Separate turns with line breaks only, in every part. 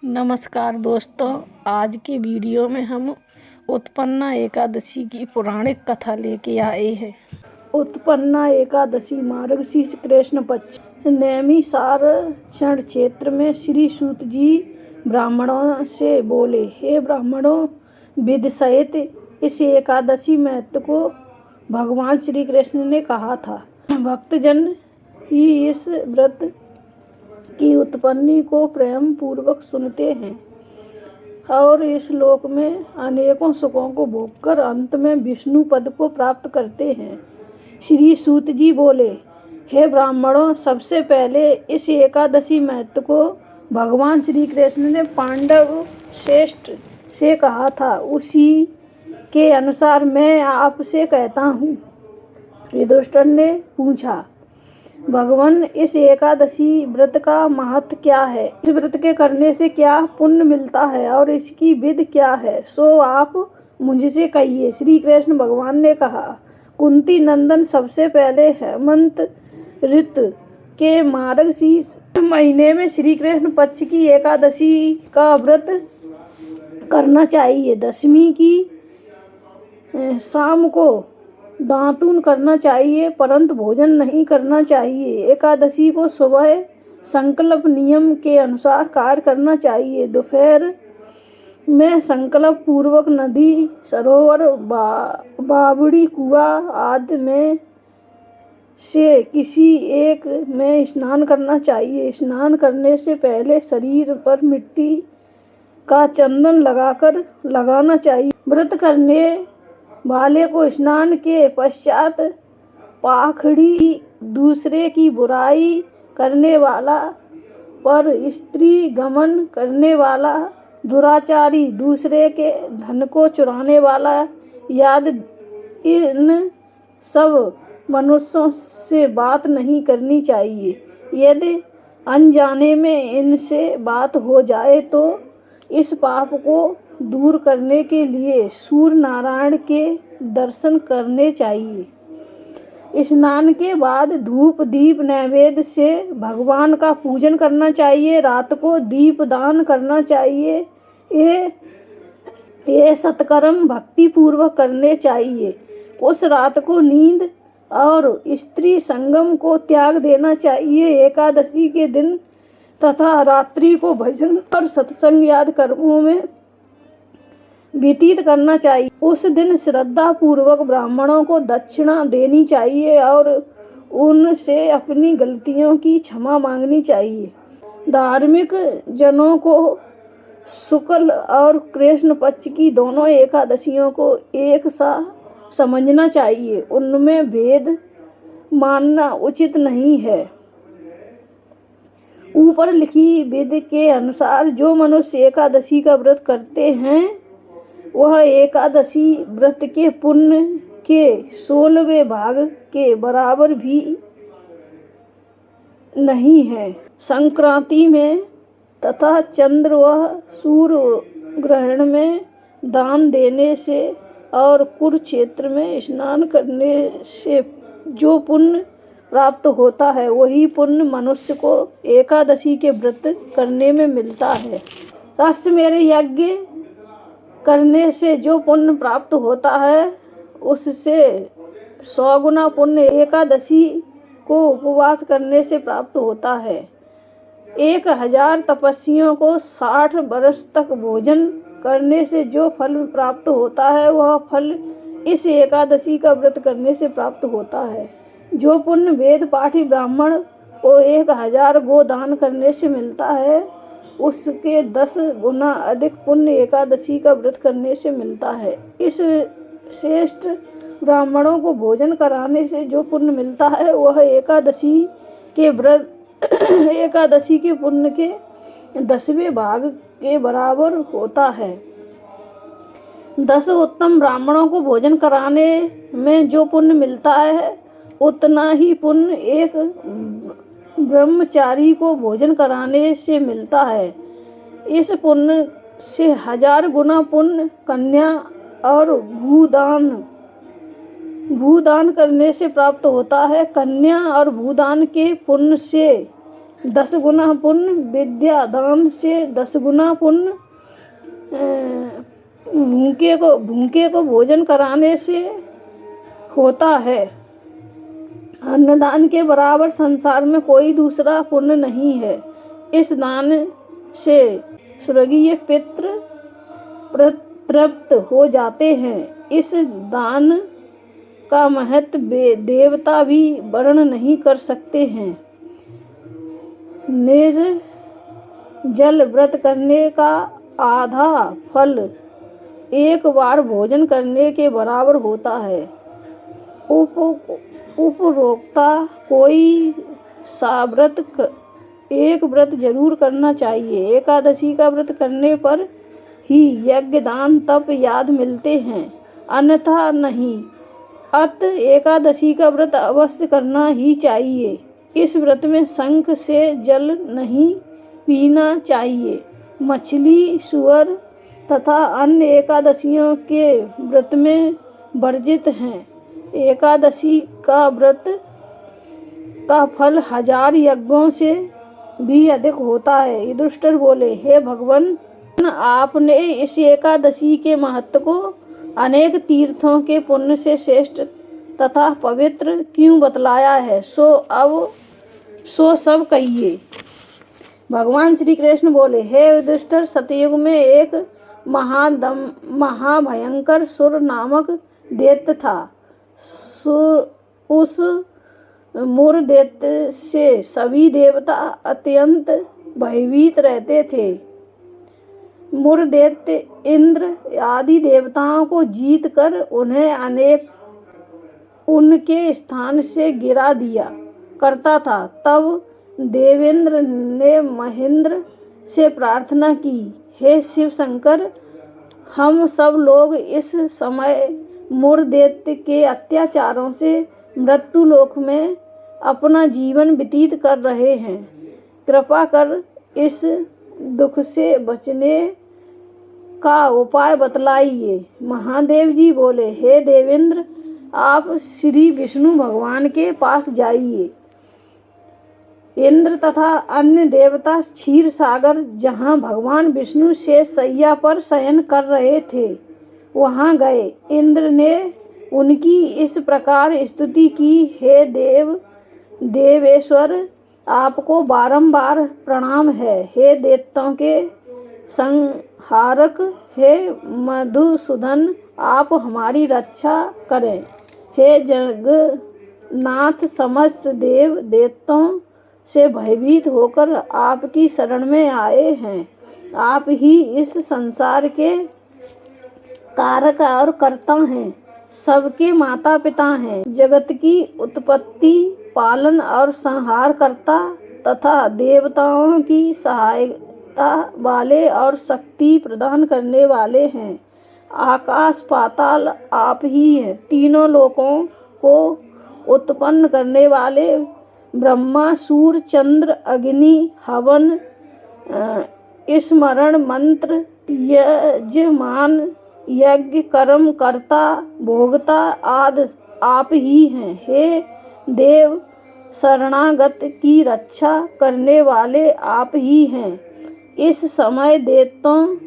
नमस्कार दोस्तों, आज के वीडियो में हम उत्पन्ना एकादशी की पौराणिक कथा लेके आए हैं। उत्पन्ना एकादशी मार्गशीर्ष कृष्ण पक्ष नैमिषारण्य क्षेत्र में श्री सूत जी ब्राह्मणों से बोले, हे ब्राह्मणों, विद सहित इस एकादशी महत्व को भगवान श्री कृष्ण ने कहा था। भक्तजन ही इस व्रत की उत्पत्ति को प्रेम पूर्वक सुनते हैं और इस लोक में अनेकों सुखों को भोगकर अंत में विष्णु पद को प्राप्त करते हैं। श्री सूत जी बोले, हे ब्राह्मणों, सबसे पहले इस एकादशी महत्व को भगवान श्री कृष्ण ने पांडव श्रेष्ठ से कहा था, उसी के अनुसार मैं आपसे कहता हूँ। युधिष्ठिर ने पूछा, भगवान, इस एकादशी व्रत का महत्व क्या है? इस व्रत के करने से क्या पुण्य मिलता है और इसकी विधि क्या है, सो आप मुझसे कहिए। श्री कृष्ण भगवान ने कहा, कुंती नंदन, सबसे पहले हेमंत ऋतु के मार्गशीर्ष महीने में श्री कृष्ण पक्ष की एकादशी का व्रत करना चाहिए। दशमी की शाम को दातून करना चाहिए, परंतु भोजन नहीं करना चाहिए। एकादशी को सुबह संकल्प नियम के अनुसार कार्य करना चाहिए। दोपहर में संकल्प पूर्वक नदी, सरोवर, बावड़ी, कुआं आदि में से किसी एक में स्नान करना चाहिए। स्नान करने से पहले शरीर पर मिट्टी का चंदन लगाना चाहिए। व्रत करने वाले को स्नान के पश्चात पाखड़ी, दूसरे की बुराई करने वाला, पर स्त्री गमन करने वाला, दुराचारी, दूसरे के धन को चुराने वाला याद इन सब मनुष्यों से बात नहीं करनी चाहिए। यदि अनजाने में इनसे बात हो जाए तो इस पाप को दूर करने के लिए सूर्य नारायण के दर्शन करने चाहिए। स्नान के बाद धूप दीप नैवेद्य से भगवान का पूजन करना चाहिए। रात को दीप दान करना चाहिए। ये सत्कर्म भक्ति पूर्वक करने चाहिए। उस रात को नींद और स्त्री संगम को त्याग देना चाहिए। एकादशी के दिन तथा रात्रि को भजन और सत्संग आदि कर्मों में व्यतीत करना चाहिए। उस दिन श्रद्धा पूर्वक ब्राह्मणों को दक्षिणा देनी चाहिए और उनसे अपनी गलतियों की क्षमा मांगनी चाहिए। धार्मिक जनों को शुक्ल और कृष्ण पक्ष की दोनों एकादशियों को एक सा समझना चाहिए। उनमें भेद मानना उचित नहीं है। ऊपर लिखी विधि के अनुसार जो मनुष्य एकादशी का व्रत करते हैं वह एकादशी व्रत के पुण्य के 16वें भाग के बराबर भी नहीं है। संक्रांति में तथा चंद्र व सूर्य ग्रहण में दान देने से और कुरुक्षेत्र में स्नान करने से जो पुण्य प्राप्त होता है, वही पुण्य मनुष्य को एकादशी के व्रत करने में मिलता है। अश्वमेध यज्ञ करने से जो पुण्य प्राप्त होता है, उससे 100 गुना पुण्य एकादशी को उपवास करने से प्राप्त होता है। 1000 तपस्वियों को 60 वर्ष तक भोजन करने से जो फल प्राप्त होता है, वह फल इस एकादशी का व्रत करने से प्राप्त होता है। जो पुण्य वेद पाठी ब्राह्मण को 1000 गो दान करने से मिलता है, उसके 10 गुना अधिक पुण्य एकादशी का व्रत करने से मिलता है। इस श्रेष्ठ ब्राह्मणों को भोजन कराने से जो पुण्य मिलता है, वह एकादशी के पुण्य के 10वें भाग के बराबर होता है। 10 उत्तम ब्राह्मणों को भोजन कराने में जो पुण्य मिलता है, उतना ही पुण्य एक ब्रह्मचारी को भोजन कराने से मिलता है। इस पुण्य से 1000 गुना पुण्य कन्या और भूदान करने से प्राप्त होता है। कन्या और भूदान के पुण्य से 10 गुना पुण्य, विद्या दान से 10 गुना पुण्य, भूखे को भोजन कराने से होता है। अन्नदान के बराबर संसार में कोई दूसरा पुण्य नहीं है। इस दान से स्वर्गीय पितृ तृप्त हो जाते हैं। इस दान का महत्व देवता भी वर्णन नहीं कर सकते हैं। निर्जल व्रत करने का आधा फल एक बार भोजन करने के बराबर होता है। उपरोक्ता कोई सा एक व्रत जरूर करना चाहिए। एकादशी का व्रत करने पर ही यज्ञ दान तप याद मिलते हैं, अन्यथा नहीं। अत एकादशी का व्रत अवश्य करना ही चाहिए। इस व्रत में शंख से जल नहीं पीना चाहिए। मछली, सूअर तथा अन्य एकादशियों के व्रत में वर्जित हैं। एकादशी का व्रत का फल 1000 यज्ञों से भी अधिक होता है। युधिष्ठिर बोले, हे भगवान, आपने इस एकादशी के महत्व को अनेक तीर्थों के पुण्य से श्रेष्ठ तथा पवित्र क्यों बतलाया है, सो सब कहिए। भगवान श्री कृष्ण बोले, हे युधिष्ठिर, सतयुग में एक महाभयंकर सुर नामक दैत्य था। उस मुर दैत्य से सभी देवता अत्यंत भयभीत रहते थे। मुर दैत्य इंद्र आदि देवताओं को जीत कर उन्हें उनके स्थान से गिरा दिया करता था। तब देवेंद्र ने महेंद्र से प्रार्थना की, हे शिव शंकर, हम सब लोग इस समय मुर दैत्य के अत्याचारों से मृत्यु लोक में अपना जीवन व्यतीत कर रहे हैं। कृपा कर इस दुख से बचने का उपाय बतलाइए। महादेव जी बोले, हे देवेंद्र, आप श्री विष्णु भगवान के पास जाइए। इंद्र तथा अन्य देवता क्षीर सागर, जहाँ भगवान विष्णु से शैया पर शयन कर रहे थे, वहाँ गए। इंद्र ने उनकी इस प्रकार स्तुति की, हे देवेश्वर, आपको बारंबार प्रणाम है। हे दैत्यों के संहारक, हे मधुसूदन, आप हमारी रक्षा करें। हे जगन्नाथ, समस्त देव दैत्यों से भयभीत होकर आपकी शरण में आए हैं। आप ही इस संसार के कारक और कर्ता हैं, सबके माता पिता हैं, जगत की उत्पत्ति, पालन और संहार करता तथा देवताओं की सहायता वाले और शक्ति प्रदान करने वाले हैं। आकाश पाताल आप ही हैं। तीनों लोकों को उत्पन्न करने वाले ब्रह्मा, सूर्य, चंद्र, अग्नि, हवन, स्मरण मंत्र, यजमान, यज्ञ कर्म कर्ता, भोगता आदि आप ही हैं। हे देव, शरणागत की रक्षा करने वाले आप ही हैं। इस समय दैत्यों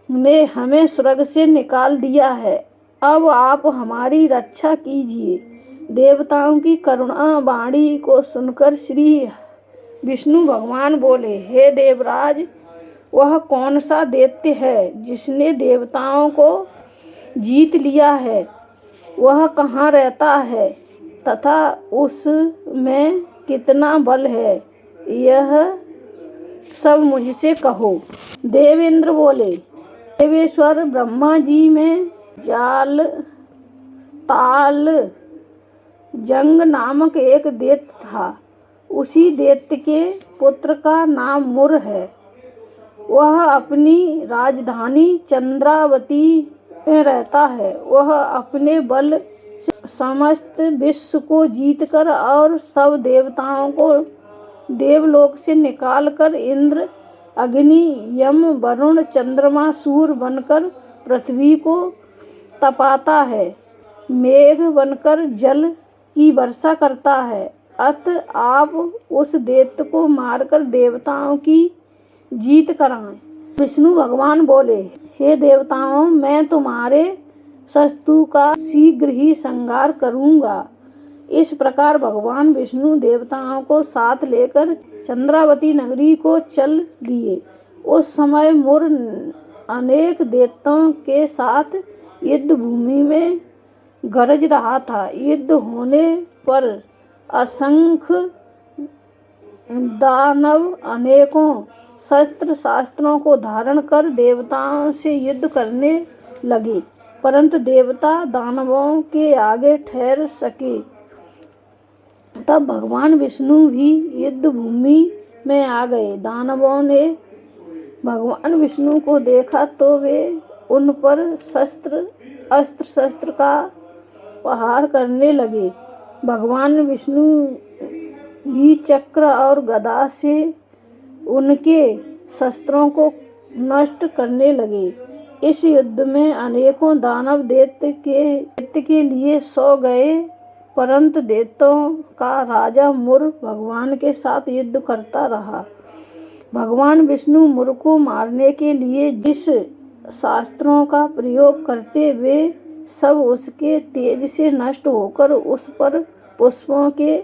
ने हमें स्वर्ग से निकाल दिया है, अब आप हमारी रक्षा कीजिए। देवताओं की करुणा वाणी को सुनकर श्री विष्णु भगवान बोले, हे देवराज, वह कौन सा दैत्य है जिसने देवताओं को जीत लिया है? वह कहाँ रहता है तथा उसमें कितना बल है? यह सब मुझसे कहो। देवेंद्र बोले, देवेश्वर, ब्रह्मा जी में ताल जंग नामक एक दैत्य था। उसी दैत्य के पुत्र का नाम मुर है। वह अपनी राजधानी चंद्रावती में रहता है। वह अपने बल से समस्त विश्व को जीतकर और सब देवताओं को देवलोक से निकालकर इंद्र, अग्नि, यम, वरुण, चंद्रमा, सूर्य बनकर पृथ्वी को तपाता है। मेघ बनकर जल की वर्षा करता है अत आप उस दैत्य को मारकर देवताओं की जीत कराएं। विष्णु भगवान बोले, हे देवताओं, मैं तुम्हारे शत्रु का शीघ्र ही संहार करूंगा। इस प्रकार भगवान विष्णु देवताओं को साथ लेकर चंद्रावती नगरी को चल दिए। उस समय मुर अनेक दैत्यों के साथ युद्ध भूमि में गरज रहा था। युद्ध होने पर असंख्य दानव अनेकों शस्त्र शास्त्रों को धारण कर देवताओं से युद्ध करने लगे, परंतु देवता दानवों के आगे ठहर सके। तब भगवान विष्णु भी युद्ध भूमि में आ गए। दानवों ने भगवान विष्णु को देखा तो वे उन पर अस्त्र शस्त्र का प्रहार करने लगे। भगवान विष्णु भी चक्र और गदा से उनके शस्त्रों को नष्ट करने लगे। इस युद्ध में अनेकों दानव दैत्य के लिए सो गए, परंतु दैत्यों का राजा मुर भगवान के साथ युद्ध करता रहा। भगवान विष्णु मुर को मारने के लिए जिस शास्त्रों का प्रयोग करते, वे सब उसके तेज से नष्ट होकर उस पर पुष्पों के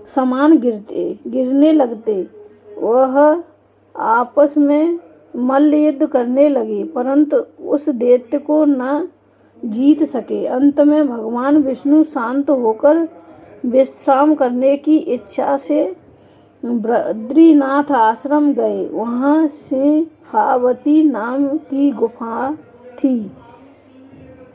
समान गिरने लगते। वह आपस में मल्ल युद्ध करने लगे, परंतु उस दैत्य को न जीत सके। अंत में भगवान विष्णु शांत होकर विश्राम करने की इच्छा से बद्रीनाथ आश्रम गए। वहाँ सिंहावती नाम की गुफा थी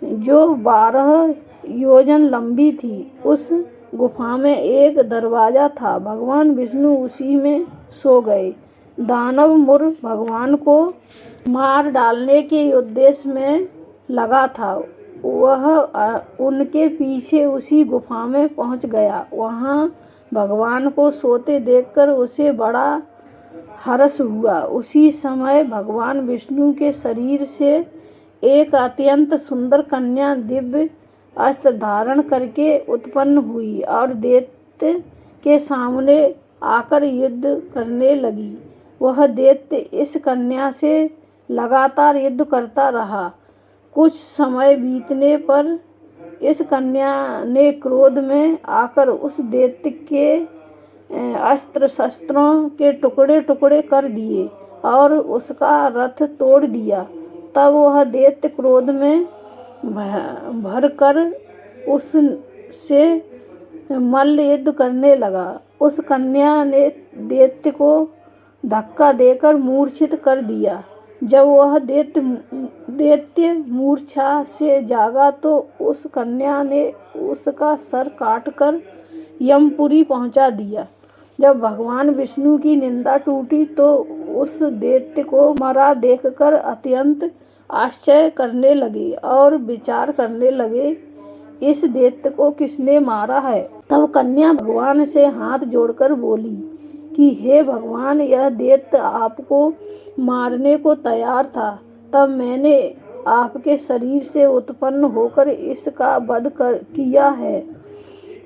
जो 12 योजन लंबी थी। उस गुफा में एक दरवाजा था। भगवान विष्णु उसी में सो गए। दानव मुर भगवान को मार डालने के उद्देश्य में लगा था। वह उनके पीछे उसी गुफा में पहुंच गया। वहां भगवान को सोते देखकर उसे बड़ा हर्ष हुआ। उसी समय भगवान विष्णु के शरीर से एक अत्यंत सुंदर कन्या दिव्य अस्त्र धारण करके उत्पन्न हुई और दैत्य के सामने आकर युद्ध करने लगी। वह दैत्य इस कन्या से लगातार युद्ध करता रहा। कुछ समय बीतने पर इस कन्या ने क्रोध में आकर उस दैत्य के अस्त्र शस्त्रों के टुकड़े टुकड़े कर दिए और उसका रथ तोड़ दिया। तब वह दैत्य क्रोध में भरकर उससे मल्ल युद्ध करने लगा। उस कन्या ने दैत्य को धक्का देकर मूर्छित कर दिया। जब वह दैत्य मूर्छा से जागा तो उस कन्या ने उसका सर काटकर यमपुरी पहुंचा दिया। जब भगवान विष्णु की निंदा टूटी तो उस दैत्य को मरा देखकर अत्यंत आश्चर्य करने लगे और विचार करने लगे, इस दैत्य को किसने मारा है। तब कन्या भगवान से हाथ जोड़कर बोली कि हे भगवान, यह दैत्य आपको मारने को तैयार था, तब मैंने आपके शरीर से उत्पन्न होकर इसका वध किया है।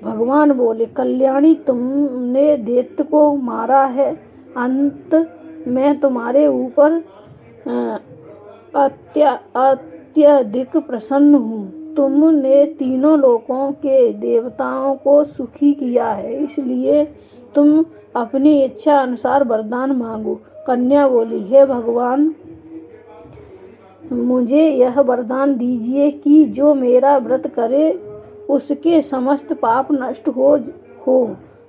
भगवान बोले, कल्याणी, तुमने दैत्य को मारा है। अंत मैं तुम्हारे ऊपर अत्यधिक प्रसन्न हूँ। तुमने तीनों लोकों के देवताओं को सुखी किया है, इसलिए तुम अपनी इच्छा अनुसार वरदान मांगो। कन्या बोली, हे भगवान, मुझे यह वरदान दीजिए कि जो मेरा व्रत करे उसके समस्त पाप नष्ट हो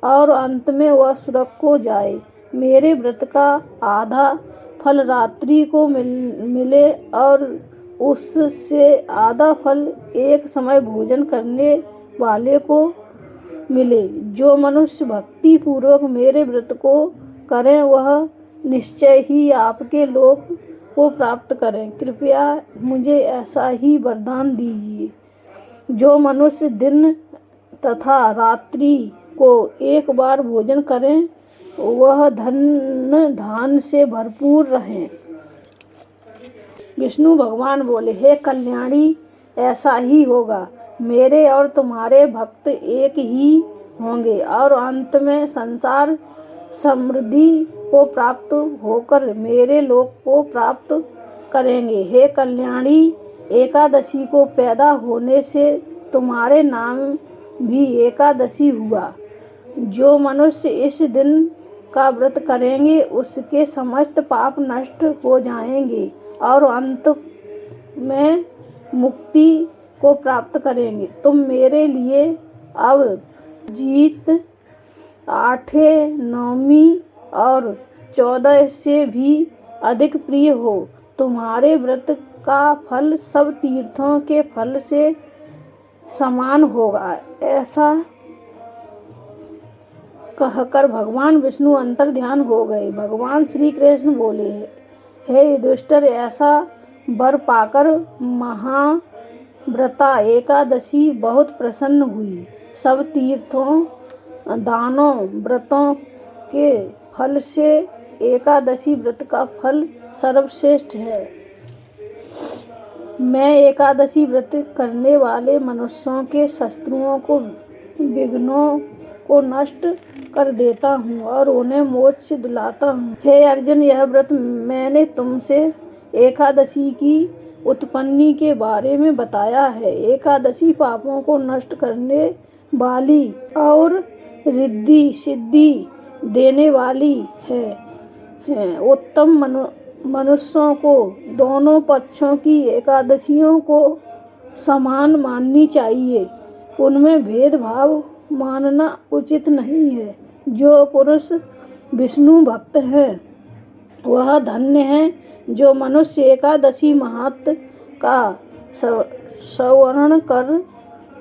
और अंत में वह स्वर्ग को जाए। मेरे व्रत का आधा फल रात्रि को मिले और उससे आधा फल एक समय भोजन करने वाले को मिले। जो मनुष्य भक्ति पूर्वक मेरे व्रत को करें वह निश्चय ही आपके लोक को प्राप्त करें। कृपया मुझे ऐसा ही वरदान दीजिए। जो मनुष्य दिन तथा रात्रि को एक बार भोजन करें वह धन धान से भरपूर रहें। विष्णु भगवान बोले, हे कल्याणी, ऐसा ही होगा। मेरे और तुम्हारे भक्त एक ही होंगे और अंत में संसार समृद्धि को प्राप्त होकर मेरे लोक को प्राप्त करेंगे। हे कल्याणी एकादशी को पैदा होने से तुम्हारे नाम भी एकादशी हुआ। जो मनुष्य इस दिन का व्रत करेंगे उसके समस्त पाप नष्ट हो जाएंगे और अंत में मुक्ति को प्राप्त करेंगे। तुम मेरे लिए अब जीत 8, 9 और 14 से भी अधिक प्रिय हो। तुम्हारे व्रत का फल सब तीर्थों के फल से समान होगा। ऐसा कहकर भगवान विष्णु अंतर्ध्यान हो गए। भगवान श्री कृष्ण बोले, हे युधिष्ठिर, ऐसा वर पाकर महाव्रता एकादशी बहुत प्रसन्न हुई। सब तीर्थों, दानों, व्रतों के फल से एकादशी व्रत का फल सर्वश्रेष्ठ है। मैं एकादशी व्रत करने वाले मनुष्यों के शत्रुओं को, विघ्नों को नष्ट कर देता हूँ और उन्हें मोक्ष दिलाता हूँ। हे अर्जुन, यह व्रत मैंने तुमसे एकादशी की उत्पत्ति के बारे में बताया है। एकादशी पापों को नष्ट करने वाली और रिद्धि सिद्धि देने वाली है। उत्तम मनुष्यों को दोनों पक्षों की एकादशियों को समान माननी चाहिए। उनमें भेदभाव मानना उचित नहीं है। जो पुरुष विष्णु भक्त है वह धन्य है। जो मनुष्य एकादशी महात्म्य का श्रवण कर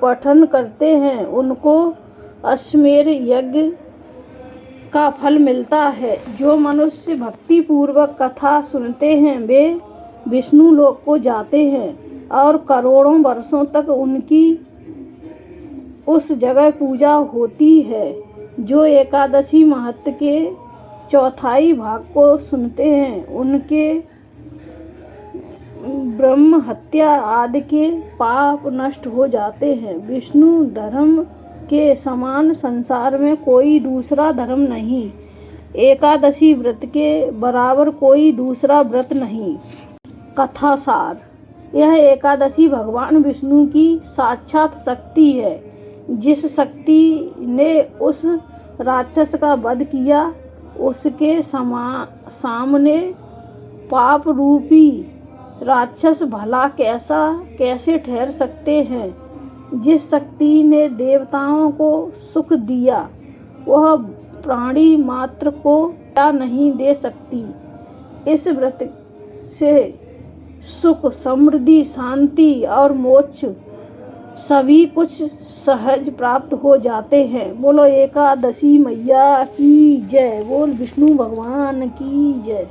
पठन करते हैं उनको अश्वमेध यज्ञ का फल मिलता है। जो मनुष्य भक्ति पूर्वक कथा सुनते हैं वे विष्णु लोक को जाते हैं और करोड़ों वर्षों तक उनकी उस जगह पूजा होती है। जो एकादशी महत्व के चौथाई भाग को सुनते हैं उनके ब्रह्म हत्या आदि के पाप नष्ट हो जाते हैं। विष्णु धर्म के समान संसार में कोई दूसरा धर्म नहीं। एकादशी व्रत के बराबर कोई दूसरा व्रत नहीं। कथासार, यह एकादशी भगवान विष्णु की साक्षात शक्ति है। जिस शक्ति ने उस राक्षस का वध किया उसके सामने पाप रूपी राक्षस भला कैसे ठहर सकते हैं। जिस शक्ति ने देवताओं को सुख दिया वह प्राणी मात्र को क्या नहीं दे सकती। इस व्रत से सुख, समृद्धि, शांति और मोक्ष सभी कुछ सहज प्राप्त हो जाते हैं। बोलो एकादशी मैया की जय। बोल विष्णु भगवान की जय।